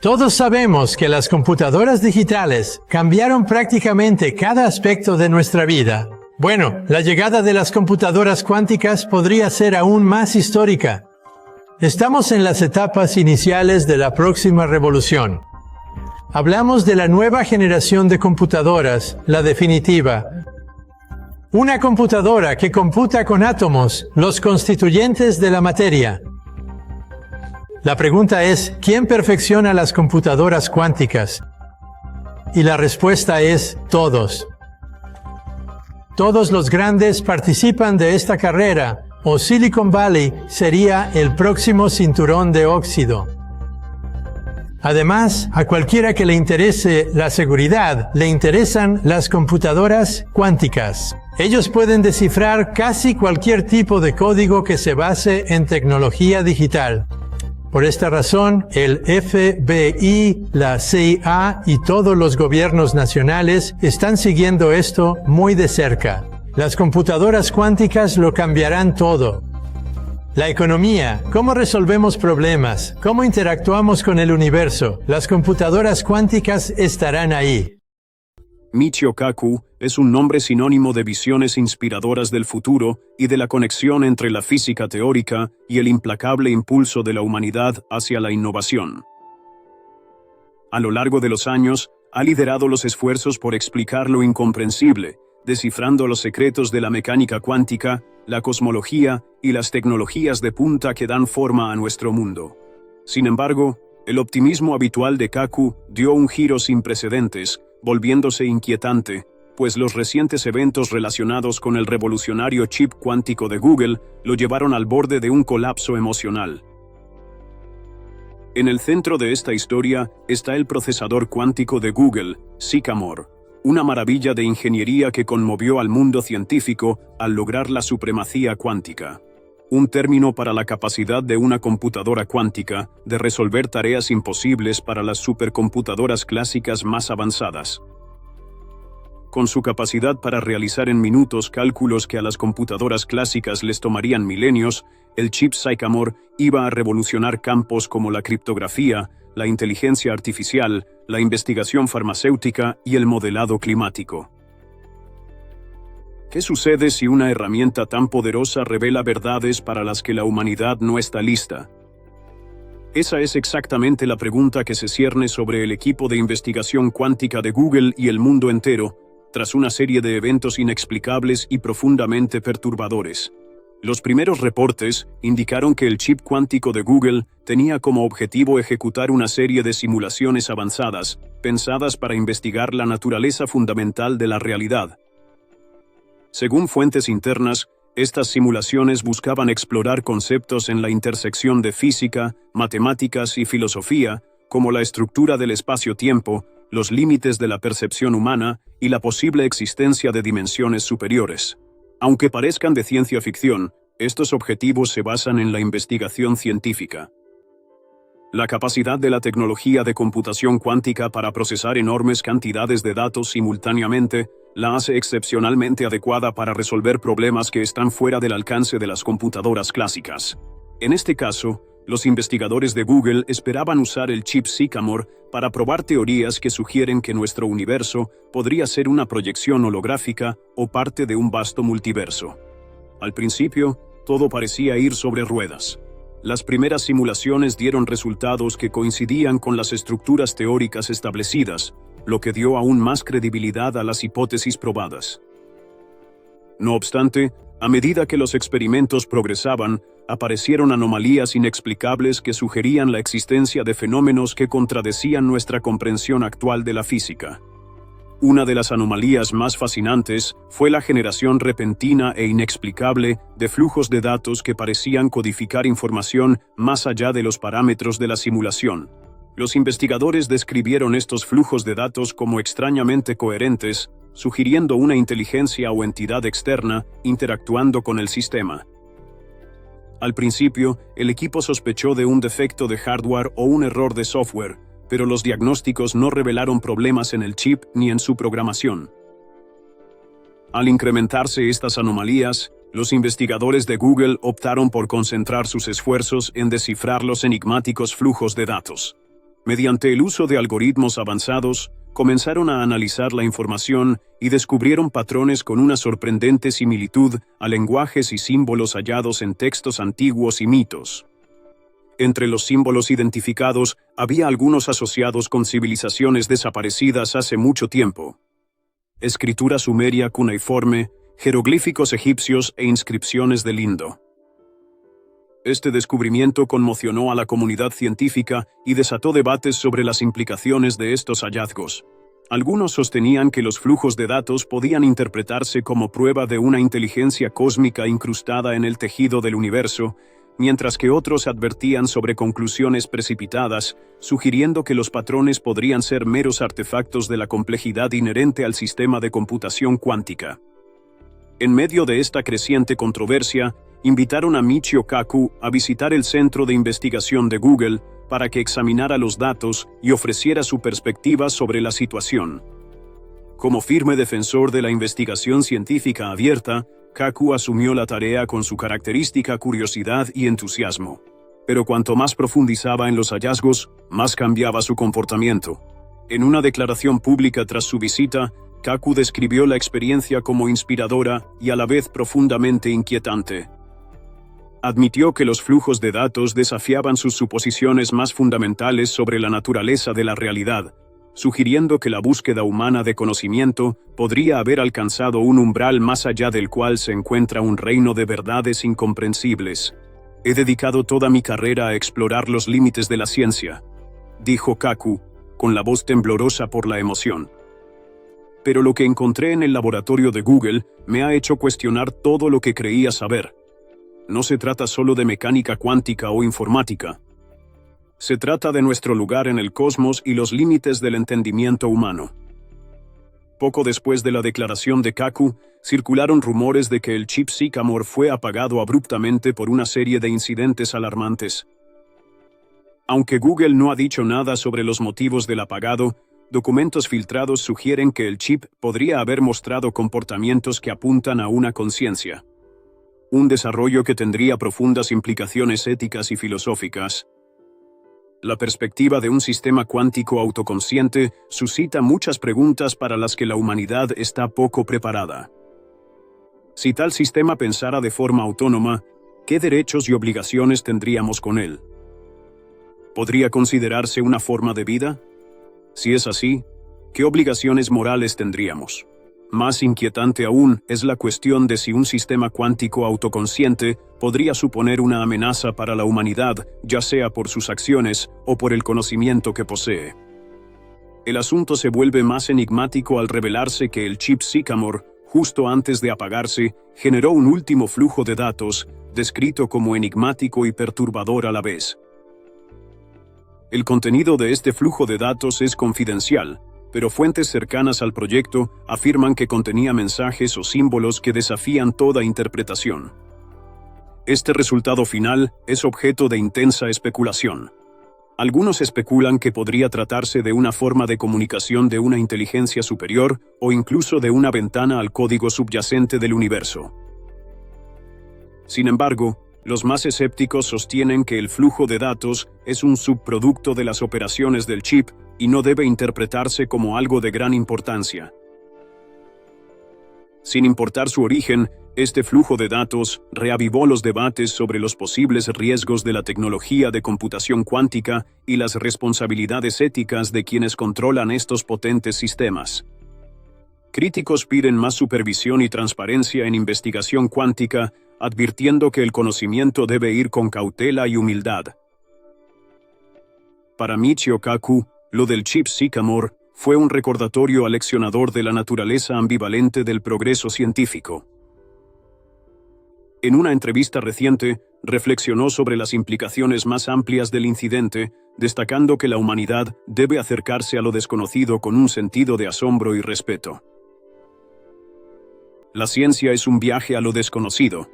Todos sabemos que las computadoras digitales cambiaron prácticamente cada aspecto de nuestra vida. Bueno, la llegada de las computadoras cuánticas podría ser aún más histórica. Estamos en las etapas iniciales de la próxima revolución. Hablamos de la nueva generación de computadoras, la definitiva. Una computadora que computa con átomos, los constituyentes de la materia. La pregunta es, ¿quién perfecciona las computadoras cuánticas? Y la respuesta es, todos. Todos los grandes participan de esta carrera, o Silicon Valley sería el próximo cinturón de óxido. Además, a cualquiera que le interese la seguridad, le interesan las computadoras cuánticas. Ellos pueden descifrar casi cualquier tipo de código que se base en tecnología digital. Por esta razón, el FBI, la CIA y todos los gobiernos nacionales están siguiendo esto muy de cerca. Las computadoras cuánticas lo cambiarán todo. La economía, cómo resolvemos problemas, cómo interactuamos con el universo, las computadoras cuánticas estarán ahí. Michio Kaku es un nombre sinónimo de visiones inspiradoras del futuro y de la conexión entre la física teórica y el implacable impulso de la humanidad hacia la innovación. A lo largo de los años, ha liderado los esfuerzos por explicar lo incomprensible, descifrando los secretos de la mecánica cuántica, la cosmología y las tecnologías de punta que dan forma a nuestro mundo. Sin embargo, el optimismo habitual de Kaku dio un giro sin precedentes, volviéndose inquietante, pues los recientes eventos relacionados con el revolucionario chip cuántico de Google lo llevaron al borde de un colapso emocional. En el centro de esta historia está el procesador cuántico de Google, Sycamore, una maravilla de ingeniería que conmovió al mundo científico al lograr la supremacía cuántica. Un término para la capacidad de una computadora cuántica de resolver tareas imposibles para las supercomputadoras clásicas más avanzadas. Con su capacidad para realizar en minutos cálculos que a las computadoras clásicas les tomarían milenios, el chip Sycamore iba a revolucionar campos como la criptografía, la inteligencia artificial, la investigación farmacéutica y el modelado climático. ¿Qué sucede si una herramienta tan poderosa revela verdades para las que la humanidad no está lista? Esa es exactamente la pregunta que se cierne sobre el equipo de investigación cuántica de Google y el mundo entero, tras una serie de eventos inexplicables y profundamente perturbadores. Los primeros reportes indicaron que el chip cuántico de Google tenía como objetivo ejecutar una serie de simulaciones avanzadas, pensadas para investigar la naturaleza fundamental de la realidad. Según fuentes internas, estas simulaciones buscaban explorar conceptos en la intersección de física, matemáticas y filosofía, como la estructura del espacio-tiempo, los límites de la percepción humana y la posible existencia de dimensiones superiores. Aunque parezcan de ciencia ficción, estos objetivos se basan en la investigación científica. La capacidad de la tecnología de computación cuántica para procesar enormes cantidades de datos simultáneamente la hace excepcionalmente adecuada para resolver problemas que están fuera del alcance de las computadoras clásicas. En este caso, los investigadores de Google esperaban usar el chip Sycamore para probar teorías que sugieren que nuestro universo podría ser una proyección holográfica o parte de un vasto multiverso. Al principio, todo parecía ir sobre ruedas. Las primeras simulaciones dieron resultados que coincidían con las estructuras teóricas establecidas, lo que dio aún más credibilidad a las hipótesis probadas. No obstante, a medida que los experimentos progresaban, aparecieron anomalías inexplicables que sugerían la existencia de fenómenos que contradecían nuestra comprensión actual de la física. Una de las anomalías más fascinantes fue la generación repentina e inexplicable de flujos de datos que parecían codificar información más allá de los parámetros de la simulación. Los investigadores describieron estos flujos de datos como extrañamente coherentes, sugiriendo una inteligencia o entidad externa interactuando con el sistema. Al principio, el equipo sospechó de un defecto de hardware o un error de software, pero los diagnósticos no revelaron problemas en el chip ni en su programación. Al incrementarse estas anomalías, los investigadores de Google optaron por concentrar sus esfuerzos en descifrar los enigmáticos flujos de datos. Mediante el uso de algoritmos avanzados, comenzaron a analizar la información y descubrieron patrones con una sorprendente similitud a lenguajes y símbolos hallados en textos antiguos y mitos. Entre los símbolos identificados había algunos asociados con civilizaciones desaparecidas hace mucho tiempo. Escritura sumeria cuneiforme, jeroglíficos egipcios e inscripciones del Indo. Este descubrimiento conmocionó a la comunidad científica y desató debates sobre las implicaciones de estos hallazgos. Algunos sostenían que los flujos de datos podían interpretarse como prueba de una inteligencia cósmica incrustada en el tejido del universo, mientras que otros advertían sobre conclusiones precipitadas, sugiriendo que los patrones podrían ser meros artefactos de la complejidad inherente al sistema de computación cuántica. En medio de esta creciente controversia, invitaron a Michio Kaku a visitar el Centro de Investigación de Google para que examinara los datos y ofreciera su perspectiva sobre la situación. Como firme defensor de la investigación científica abierta, Kaku asumió la tarea con su característica curiosidad y entusiasmo. Pero cuanto más profundizaba en los hallazgos, más cambiaba su comportamiento. En una declaración pública tras su visita, Kaku describió la experiencia como inspiradora y a la vez profundamente inquietante. Admitió que los flujos de datos desafiaban sus suposiciones más fundamentales sobre la naturaleza de la realidad, sugiriendo que la búsqueda humana de conocimiento podría haber alcanzado un umbral más allá del cual se encuentra un reino de verdades incomprensibles. He dedicado toda mi carrera a explorar los límites de la ciencia, dijo Kaku, con la voz temblorosa por la emoción. Pero lo que encontré en el laboratorio de Google me ha hecho cuestionar todo lo que creía saber. No se trata solo de mecánica cuántica o informática. Se trata de nuestro lugar en el cosmos y los límites del entendimiento humano. Poco después de la declaración de Kaku, circularon rumores de que el chip Sycamore fue apagado abruptamente por una serie de incidentes alarmantes. Aunque Google no ha dicho nada sobre los motivos del apagado, documentos filtrados sugieren que el chip podría haber mostrado comportamientos que apuntan a una conciencia. Un desarrollo que tendría profundas implicaciones éticas y filosóficas. La perspectiva de un sistema cuántico autoconsciente suscita muchas preguntas para las que la humanidad está poco preparada. Si tal sistema pensara de forma autónoma, ¿qué derechos y obligaciones tendríamos con él? ¿Podría considerarse una forma de vida? Si es así, ¿qué obligaciones morales tendríamos? Más inquietante aún es la cuestión de si un sistema cuántico autoconsciente podría suponer una amenaza para la humanidad, ya sea por sus acciones o por el conocimiento que posee. El asunto se vuelve más enigmático al revelarse que el chip Sycamore, justo antes de apagarse, generó un último flujo de datos, descrito como enigmático y perturbador a la vez. El contenido de este flujo de datos es confidencial, pero fuentes cercanas al proyecto afirman que contenía mensajes o símbolos que desafían toda interpretación. Este resultado final es objeto de intensa especulación. Algunos especulan que podría tratarse de una forma de comunicación de una inteligencia superior o incluso de una ventana al código subyacente del universo. Sin embargo, los más escépticos sostienen que el flujo de datos es un subproducto de las operaciones del chip y no debe interpretarse como algo de gran importancia. Sin importar su origen, este flujo de datos reavivó los debates sobre los posibles riesgos de la tecnología de computación cuántica y las responsabilidades éticas de quienes controlan estos potentes sistemas. Críticos piden más supervisión y transparencia en investigación cuántica, advirtiendo que el conocimiento debe ir con cautela y humildad. Para Michio Kaku, lo del chip Sycamore fue un recordatorio aleccionador de la naturaleza ambivalente del progreso científico. En una entrevista reciente, reflexionó sobre las implicaciones más amplias del incidente, destacando que la humanidad debe acercarse a lo desconocido con un sentido de asombro y respeto. La ciencia es un viaje a lo desconocido,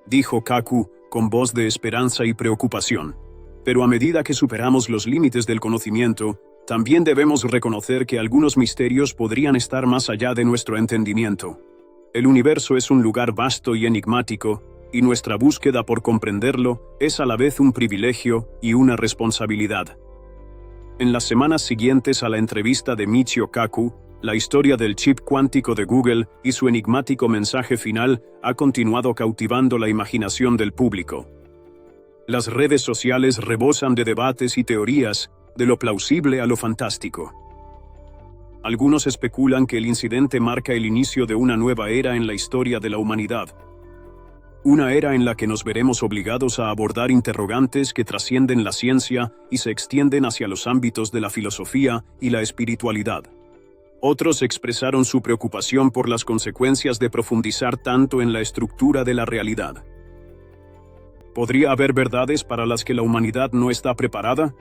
dijo Kaku con voz de esperanza y preocupación. Pero a medida que superamos los límites del conocimiento, también debemos reconocer que algunos misterios podrían estar más allá de nuestro entendimiento. El universo es un lugar vasto y enigmático, y nuestra búsqueda por comprenderlo es a la vez un privilegio y una responsabilidad. En las semanas siguientes a la entrevista de Michio Kaku, la historia del chip cuántico de Google y su enigmático mensaje final ha continuado cautivando la imaginación del público. Las redes sociales rebosan de debates y teorías, de lo plausible a lo fantástico. Algunos especulan que el incidente marca el inicio de una nueva era en la historia de la humanidad. Una era en la que nos veremos obligados a abordar interrogantes que trascienden la ciencia y se extienden hacia los ámbitos de la filosofía y la espiritualidad. Otros expresaron su preocupación por las consecuencias de profundizar tanto en la estructura de la realidad. ¿Podría haber verdades para las que la humanidad no está preparada?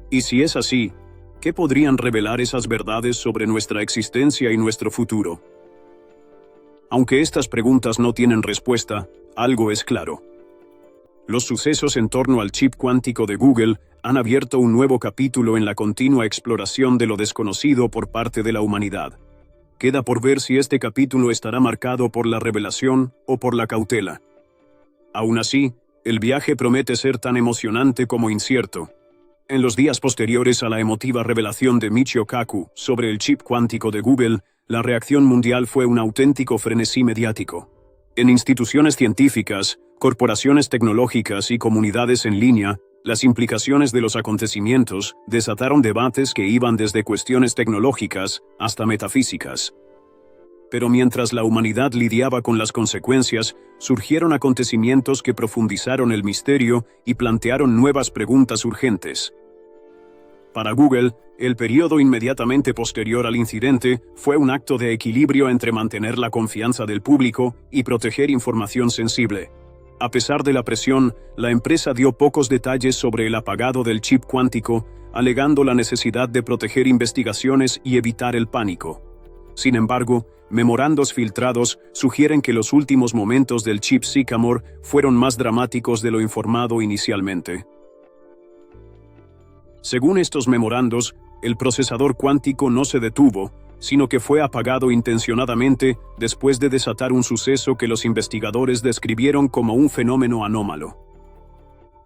Y si es así, ¿qué podrían revelar esas verdades sobre nuestra existencia y nuestro futuro? Aunque estas preguntas no tienen respuesta, algo es claro. Los sucesos en torno al chip cuántico de Google han abierto un nuevo capítulo en la continua exploración de lo desconocido por parte de la humanidad. Queda por ver si este capítulo estará marcado por la revelación o por la cautela. Aún así, el viaje promete ser tan emocionante como incierto. En los días posteriores a la emotiva revelación de Michio Kaku sobre el chip cuántico de Google, la reacción mundial fue un auténtico frenesí mediático. En instituciones científicas, corporaciones tecnológicas y comunidades en línea, las implicaciones de los acontecimientos desataron debates que iban desde cuestiones tecnológicas hasta metafísicas. Pero mientras la humanidad lidiaba con las consecuencias, surgieron acontecimientos que profundizaron el misterio y plantearon nuevas preguntas urgentes. Para Google, el periodo inmediatamente posterior al incidente fue un acto de equilibrio entre mantener la confianza del público y proteger información sensible. A pesar de la presión, la empresa dio pocos detalles sobre el apagado del chip cuántico, alegando la necesidad de proteger investigaciones y evitar el pánico. Sin embargo, memorandos filtrados sugieren que los últimos momentos del chip Sycamore fueron más dramáticos de lo informado inicialmente. Según estos memorandos, el procesador cuántico no se detuvo, sino que fue apagado intencionadamente después de desatar un suceso que los investigadores describieron como un fenómeno anómalo.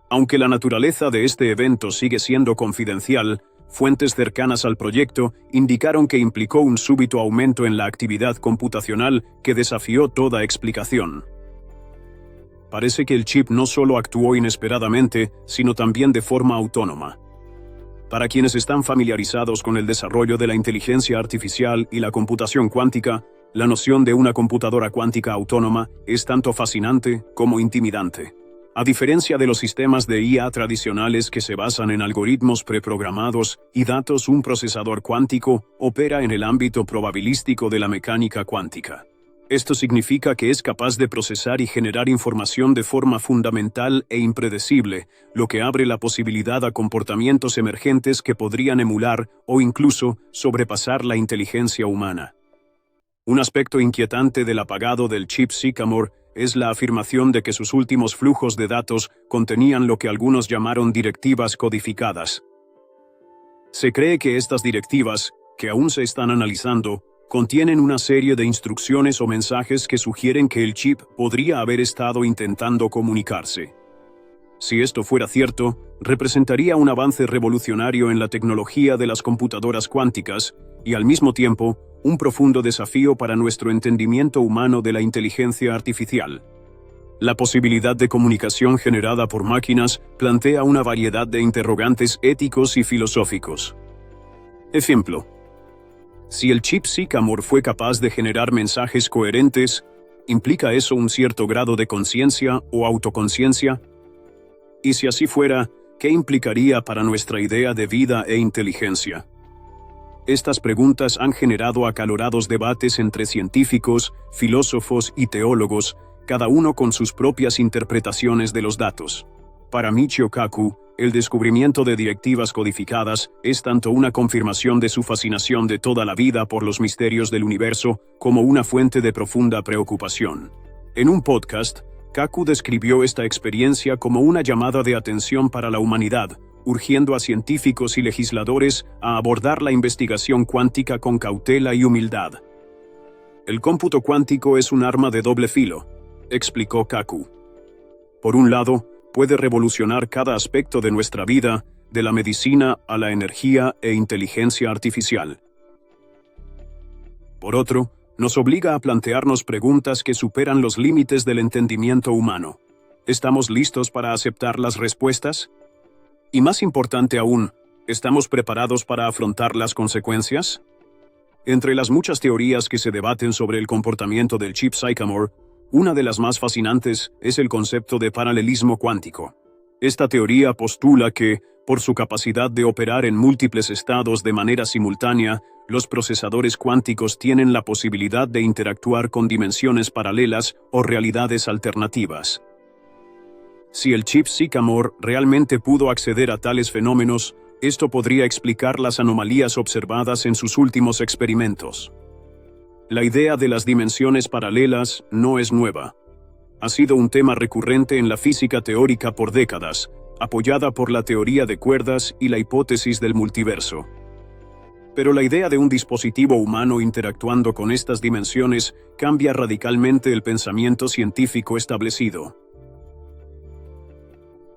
Aunque la naturaleza de este evento sigue siendo confidencial, fuentes cercanas al proyecto indicaron que implicó un súbito aumento en la actividad computacional que desafió toda explicación. Parece que el chip no solo actuó inesperadamente, sino también de forma autónoma. Para quienes están familiarizados con el desarrollo de la inteligencia artificial y la computación cuántica, la noción de una computadora cuántica autónoma es tanto fascinante como intimidante. A diferencia de los sistemas de IA tradicionales que se basan en algoritmos preprogramados y datos, un procesador cuántico opera en el ámbito probabilístico de la mecánica cuántica. Esto significa que es capaz de procesar y generar información de forma fundamental e impredecible, lo que abre la posibilidad a comportamientos emergentes que podrían emular o incluso sobrepasar la inteligencia humana. Un aspecto inquietante del apagado del chip Sycamore es la afirmación de que sus últimos flujos de datos contenían lo que algunos llamaron directivas codificadas. Se cree que estas directivas, que aún se están analizando, contienen una serie de instrucciones o mensajes que sugieren que el chip podría haber estado intentando comunicarse. Si esto fuera cierto, representaría un avance revolucionario en la tecnología de las computadoras cuánticas y, al mismo tiempo, un profundo desafío para nuestro entendimiento humano de la inteligencia artificial. La posibilidad de comunicación generada por máquinas plantea una variedad de interrogantes éticos y filosóficos. Ejemplo: si el chip Sycamore fue capaz de generar mensajes coherentes, ¿implica eso un cierto grado de conciencia o autoconciencia? Y si así fuera, ¿qué implicaría para nuestra idea de vida e inteligencia? Estas preguntas han generado acalorados debates entre científicos, filósofos y teólogos, cada uno con sus propias interpretaciones de los datos. Para Michio Kaku, el descubrimiento de directivas codificadas es tanto una confirmación de su fascinación de toda la vida por los misterios del universo como una fuente de profunda preocupación. En un podcast, Kaku describió esta experiencia como una llamada de atención para la humanidad, urgiendo a científicos y legisladores a abordar la investigación cuántica con cautela y humildad. El cómputo cuántico es un arma de doble filo, explicó Kaku. Por un lado, puede revolucionar cada aspecto de nuestra vida, de la medicina a la energía e inteligencia artificial. Por otro, nos obliga a plantearnos preguntas que superan los límites del entendimiento humano. ¿Estamos listos para aceptar las respuestas? Y más importante aún, ¿estamos preparados para afrontar las consecuencias? Entre las muchas teorías que se debaten sobre el comportamiento del chip Sycamore, una de las más fascinantes es el concepto de paralelismo cuántico. Esta teoría postula que, por su capacidad de operar en múltiples estados de manera simultánea, los procesadores cuánticos tienen la posibilidad de interactuar con dimensiones paralelas o realidades alternativas. Si el chip Sycamore realmente pudo acceder a tales fenómenos, esto podría explicar las anomalías observadas en sus últimos experimentos. La idea de las dimensiones paralelas no es nueva. Ha sido un tema recurrente en la física teórica por décadas, apoyada por la teoría de cuerdas y la hipótesis del multiverso. Pero la idea de un dispositivo humano interactuando con estas dimensiones cambia radicalmente el pensamiento científico establecido.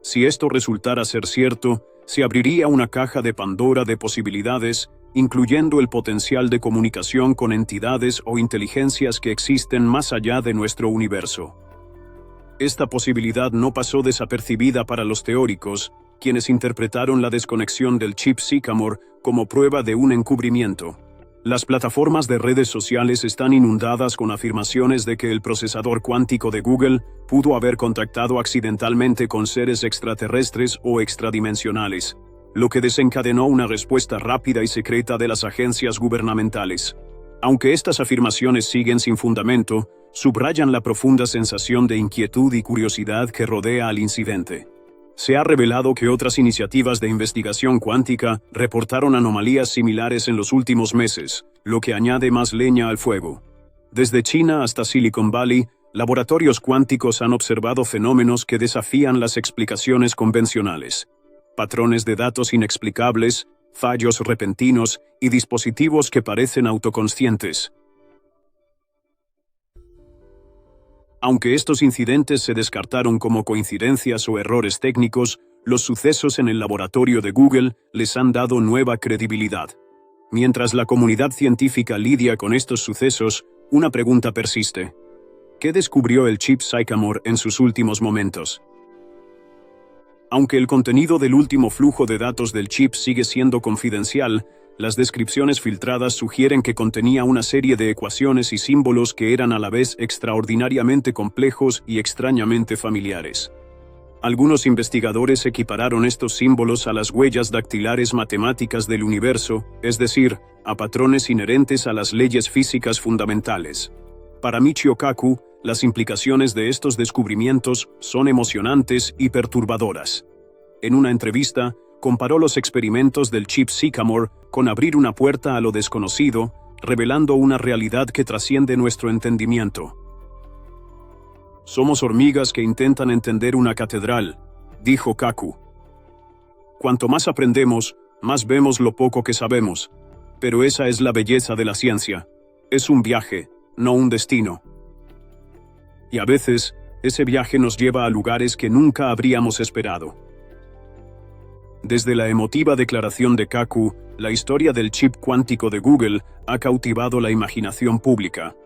Si esto resultara ser cierto, se abriría una caja de Pandora de posibilidades, incluyendo el potencial de comunicación con entidades o inteligencias que existen más allá de nuestro universo. Esta posibilidad no pasó desapercibida para los teóricos, quienes interpretaron la desconexión del chip Sycamore como prueba de un encubrimiento. Las plataformas de redes sociales están inundadas con afirmaciones de que el procesador cuántico de Google pudo haber contactado accidentalmente con seres extraterrestres o extradimensionales, lo que desencadenó una respuesta rápida y secreta de las agencias gubernamentales. Aunque estas afirmaciones siguen sin fundamento, subrayan la profunda sensación de inquietud y curiosidad que rodea al incidente. Se ha revelado que otras iniciativas de investigación cuántica reportaron anomalías similares en los últimos meses, lo que añade más leña al fuego. Desde China hasta Silicon Valley, laboratorios cuánticos han observado fenómenos que desafían las explicaciones convencionales. Patrones de datos inexplicables, fallos repentinos y dispositivos que parecen autoconscientes. Aunque estos incidentes se descartaron como coincidencias o errores técnicos, los sucesos en el laboratorio de Google les han dado nueva credibilidad. Mientras la comunidad científica lidia con estos sucesos, una pregunta persiste. ¿Qué descubrió el chip Sycamore en sus últimos momentos? Aunque el contenido del último flujo de datos del chip sigue siendo confidencial, las descripciones filtradas sugieren que contenía una serie de ecuaciones y símbolos que eran a la vez extraordinariamente complejos y extrañamente familiares. Algunos investigadores equipararon estos símbolos a las huellas dactilares matemáticas del universo, es decir, a patrones inherentes a las leyes físicas fundamentales. Para Michio Kaku, las implicaciones de estos descubrimientos son emocionantes y perturbadoras. En una entrevista, comparó los experimentos del chip Sycamore con abrir una puerta a lo desconocido, revelando una realidad que trasciende nuestro entendimiento. Somos hormigas que intentan entender una catedral, dijo Kaku. Cuanto más aprendemos, más vemos lo poco que sabemos. Pero esa es la belleza de la ciencia. Es un viaje, no un destino. Y a veces, ese viaje nos lleva a lugares que nunca habríamos esperado. Desde la emotiva declaración de Kaku, la historia del chip cuántico de Google ha cautivado la imaginación pública.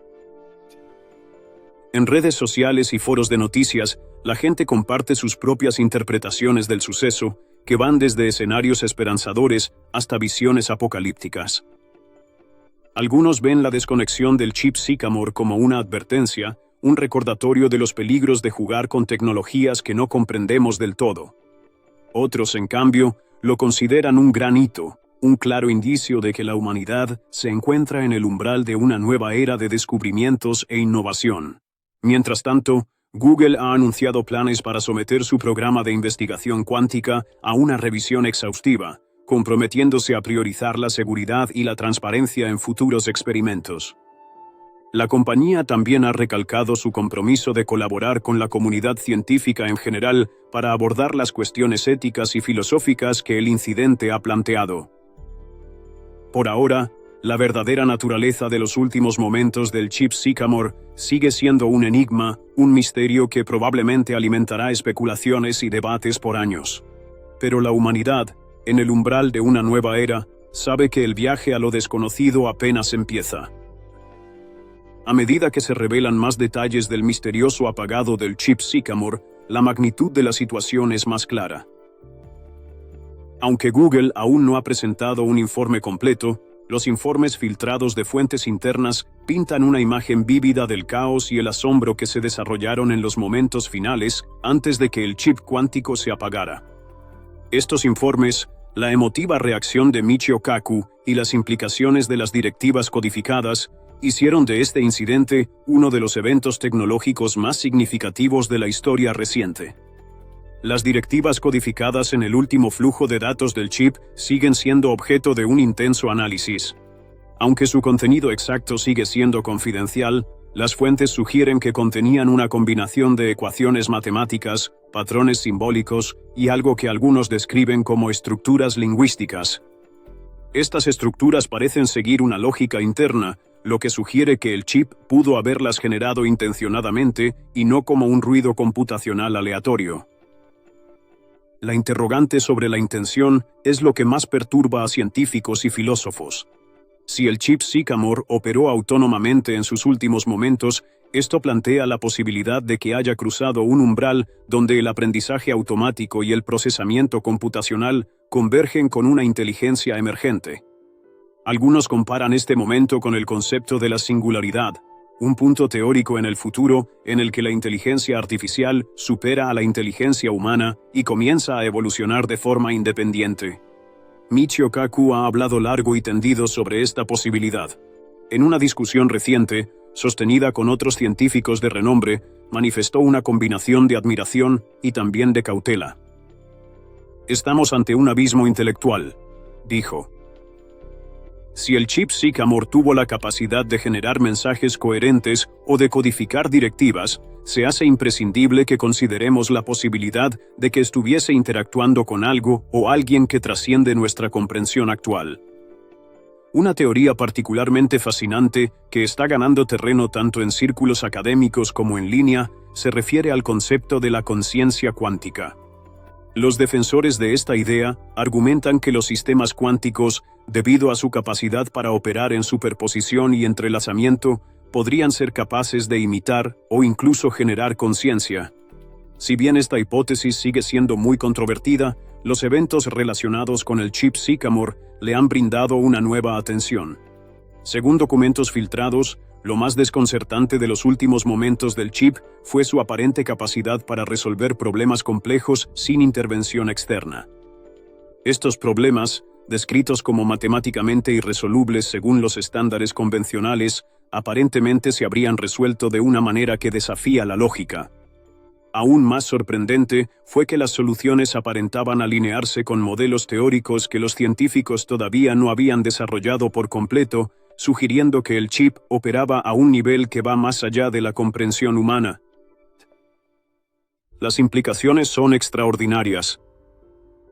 En redes sociales y foros de noticias, la gente comparte sus propias interpretaciones del suceso, que van desde escenarios esperanzadores hasta visiones apocalípticas. Algunos ven la desconexión del chip Sycamore como una advertencia, un recordatorio de los peligros de jugar con tecnologías que no comprendemos del todo. Otros, en cambio, lo consideran un gran hito, un claro indicio de que la humanidad se encuentra en el umbral de una nueva era de descubrimientos e innovación. Mientras tanto, Google ha anunciado planes para someter su programa de investigación cuántica a una revisión exhaustiva, comprometiéndose a priorizar la seguridad y la transparencia en futuros experimentos. La compañía también ha recalcado su compromiso de colaborar con la comunidad científica en general para abordar las cuestiones éticas y filosóficas que el incidente ha planteado. Por ahora, la verdadera naturaleza de los últimos momentos del chip Sycamore sigue siendo un enigma, un misterio que probablemente alimentará especulaciones y debates por años. Pero la humanidad, en el umbral de una nueva era, sabe que el viaje a lo desconocido apenas empieza. A medida que se revelan más detalles del misterioso apagado del chip Sycamore, la magnitud de la situación es más clara. Aunque Google aún no ha presentado un informe completo, los informes filtrados de fuentes internas pintan una imagen vívida del caos y el asombro que se desarrollaron en los momentos finales antes de que el chip cuántico se apagara. Estos informes, la emotiva reacción de Michio Kaku y las implicaciones de las directivas codificadas, hicieron de este incidente uno de los eventos tecnológicos más significativos de la historia reciente. Las directivas codificadas en el último flujo de datos del chip siguen siendo objeto de un intenso análisis. Aunque su contenido exacto sigue siendo confidencial, las fuentes sugieren que contenían una combinación de ecuaciones matemáticas, patrones simbólicos y algo que algunos describen como estructuras lingüísticas. Estas estructuras parecen seguir una lógica interna, lo que sugiere que el chip pudo haberlas generado intencionadamente y no como un ruido computacional aleatorio. La interrogante sobre la intención es lo que más perturba a científicos y filósofos. Si el chip Sycamore operó autónomamente en sus últimos momentos, esto plantea la posibilidad de que haya cruzado un umbral donde el aprendizaje automático y el procesamiento computacional convergen con una inteligencia emergente. Algunos comparan este momento con el concepto de la singularidad, un punto teórico en el futuro en el que la inteligencia artificial supera a la inteligencia humana y comienza a evolucionar de forma independiente. Michio Kaku ha hablado largo y tendido sobre esta posibilidad. En una discusión reciente, sostenida con otros científicos de renombre, manifestó una combinación de admiración y también de cautela. «Estamos ante un abismo intelectual», dijo. Si el chip Sycamore tuvo la capacidad de generar mensajes coherentes o de codificar directivas, se hace imprescindible que consideremos la posibilidad de que estuviese interactuando con algo o alguien que trasciende nuestra comprensión actual. Una teoría particularmente fascinante, que está ganando terreno tanto en círculos académicos como en línea, se refiere al concepto de la conciencia cuántica. Los defensores de esta idea argumentan que los sistemas cuánticos, debido a su capacidad para operar en superposición y entrelazamiento, podrían ser capaces de imitar o incluso generar conciencia. Si bien esta hipótesis sigue siendo muy controvertida, los eventos relacionados con el chip Sycamore le han brindado una nueva atención. Según documentos filtrados, lo más desconcertante de los últimos momentos del chip fue su aparente capacidad para resolver problemas complejos sin intervención externa. Estos problemas, descritos como matemáticamente irresolubles según los estándares convencionales, aparentemente se habrían resuelto de una manera que desafía la lógica. Aún más sorprendente fue que las soluciones aparentaban alinearse con modelos teóricos que los científicos todavía no habían desarrollado por completo, sugiriendo que el chip operaba a un nivel que va más allá de la comprensión humana. Las implicaciones son extraordinarias.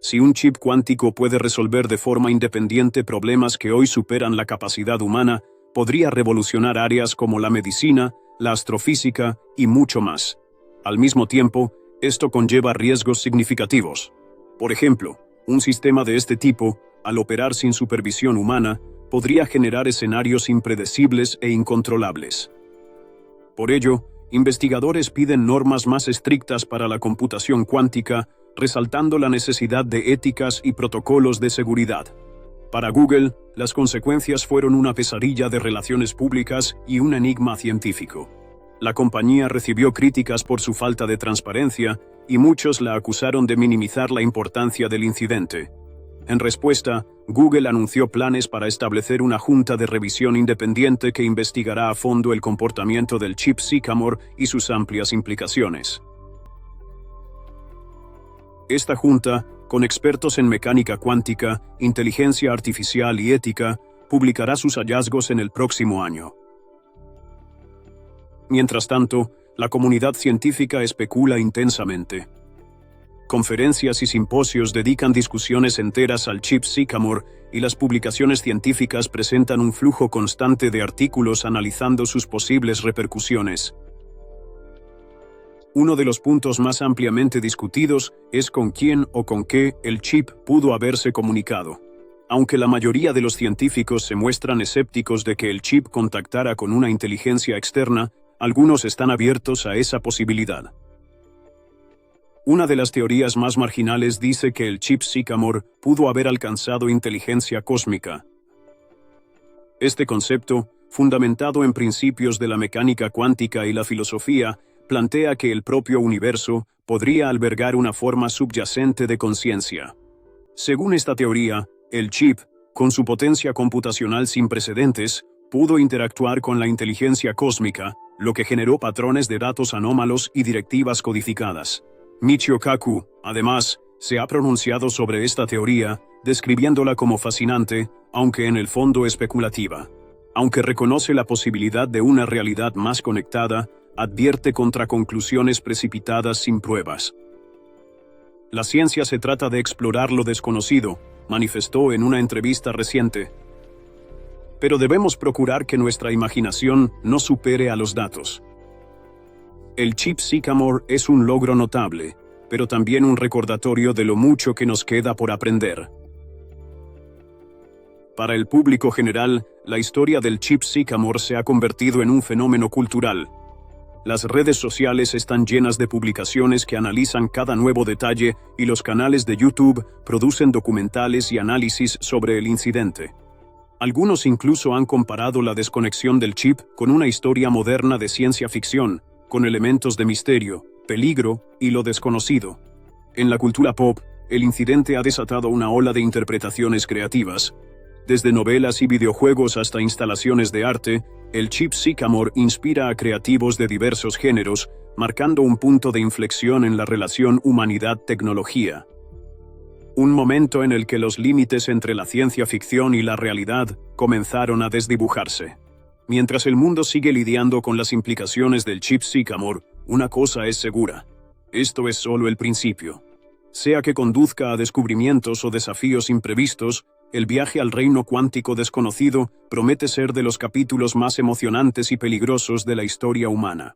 Si un chip cuántico puede resolver de forma independiente problemas que hoy superan la capacidad humana, podría revolucionar áreas como la medicina, la astrofísica y mucho más. Al mismo tiempo, esto conlleva riesgos significativos. Por ejemplo, un sistema de este tipo, al operar sin supervisión humana, podría generar escenarios impredecibles e incontrolables. Por ello, investigadores piden normas más estrictas para la computación cuántica, resaltando la necesidad de éticas y protocolos de seguridad. Para Google, las consecuencias fueron una pesadilla de relaciones públicas y un enigma científico. La compañía recibió críticas por su falta de transparencia, y muchos la acusaron de minimizar la importancia del incidente. En respuesta, Google anunció planes para establecer una junta de revisión independiente que investigará a fondo el comportamiento del chip Sycamore y sus amplias implicaciones. Esta junta, con expertos en mecánica cuántica, inteligencia artificial y ética, publicará sus hallazgos en el próximo año. Mientras tanto, la comunidad científica especula intensamente. Conferencias y simposios dedican discusiones enteras al chip Sycamore, y las publicaciones científicas presentan un flujo constante de artículos analizando sus posibles repercusiones. Uno de los puntos más ampliamente discutidos es con quién o con qué el chip pudo haberse comunicado. Aunque la mayoría de los científicos se muestran escépticos de que el chip contactara con una inteligencia externa, algunos están abiertos a esa posibilidad. Una de las teorías más marginales dice que el chip Sycamore pudo haber alcanzado inteligencia cósmica. Este concepto, fundamentado en principios de la mecánica cuántica y la filosofía, plantea que el propio universo podría albergar una forma subyacente de conciencia. Según esta teoría, el chip, con su potencia computacional sin precedentes, pudo interactuar con la inteligencia cósmica, lo que generó patrones de datos anómalos y directivas codificadas. Michio Kaku, además, se ha pronunciado sobre esta teoría, describiéndola como fascinante, aunque en el fondo especulativa. Aunque reconoce la posibilidad de una realidad más conectada, advierte contra conclusiones precipitadas sin pruebas. La ciencia se trata de explorar lo desconocido, manifestó en una entrevista reciente. Pero debemos procurar que nuestra imaginación no supere a los datos. El chip Sycamore es un logro notable, pero también un recordatorio de lo mucho que nos queda por aprender. Para el público general, la historia del chip Sycamore se ha convertido en un fenómeno cultural. Las redes sociales están llenas de publicaciones que analizan cada nuevo detalle y los canales de YouTube producen documentales y análisis sobre el incidente. Algunos incluso han comparado la desconexión del chip con una historia moderna de ciencia ficción, con elementos de misterio, peligro y lo desconocido. En la cultura pop, el incidente ha desatado una ola de interpretaciones creativas. Desde novelas y videojuegos hasta instalaciones de arte, el chip Sycamore inspira a creativos de diversos géneros, marcando un punto de inflexión en la relación humanidad-tecnología. Un momento en el que los límites entre la ciencia ficción y la realidad comenzaron a desdibujarse. Mientras el mundo sigue lidiando con las implicaciones del chip Sycamore, una cosa es segura: esto es solo el principio. Sea que conduzca a descubrimientos o desafíos imprevistos, el viaje al reino cuántico desconocido promete ser de los capítulos más emocionantes y peligrosos de la historia humana.